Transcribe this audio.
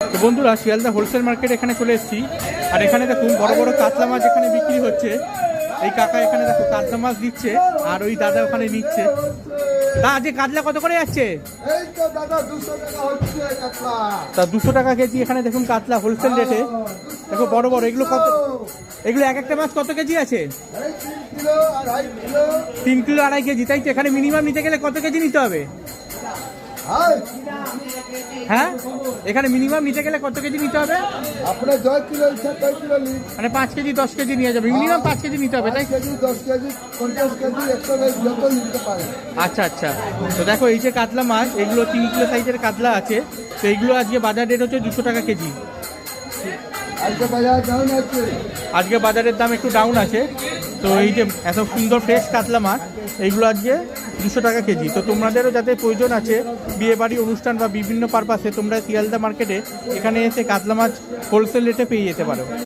তো বন্ধুরা, Sealdah wholesale market এখানে চলে এসেছি। আর এখানে দেখুন বড় বড় কাতলা মাছ এখানে বিক্রি হচ্ছে। এই কাকা এখানে দেখো কাতলা মাছ দিচ্ছে, আর ওই দাদা ওখানে নিচ্ছে। তা আজকে কাতলা কত করে যাচ্ছে? এই তো দাদা 200 টাকা হচ্ছে কাতলা। তা 200 টাকা কেজি এখানে দেখুন কাতলা হোলসেল রেটে। দেখো বড় বড় এগুলো কত, এগুলো এক একটা মাছ কত কেজি আছে? এই 3 কিলো আড়াই কিলো। 3 কিলো 2.5 কেজি, তাই তো? এখানে মিনিমাম নিতে গেলে কত কেজি নিতে হবে? হ্যাঁ, এখানে মিনিমাম নিতে গেলে কত কেজি নিতে হবে? আপনার 10 কিলো ইচ্ছা 10 কিলো নিন। মানে 5 কেজি 10 কেজি নিয়ে যাবে, মিনিমাম 5 কেজি নিতে হবে, তাই? 5 কেজি 10 কেজি 50 কেজি 100 কেজি যত নিতে পারেন। আচ্ছা আচ্ছা। তো দেখো এই যে কাতলা মাছ, এগুলো 3 কিলো সাইজের কাতলা আছে। তো এইগুলো আজকে বাজার রেট হচ্ছে 200 টাকা কেজি। আজকে বাজার ডাউন আছে। আজকে বাজারের দাম একটু ডাউন আছে। তো এই যে এত সুন্দর ফ্রেশ কাতলা মাছ, এইগুলো আজকে 200 টাকা কেজি। তো তোমাদেরও যাতে প্রয়োজন আছে বিয়ে বাড়ি অনুষ্ঠান বা বিভিন্ন পারপাসে, তোমরা শিয়ালদা মার্কেটে এখানে এসে কাতলা মাছ হোলসেল রেটে পেয়ে যেতে পারো।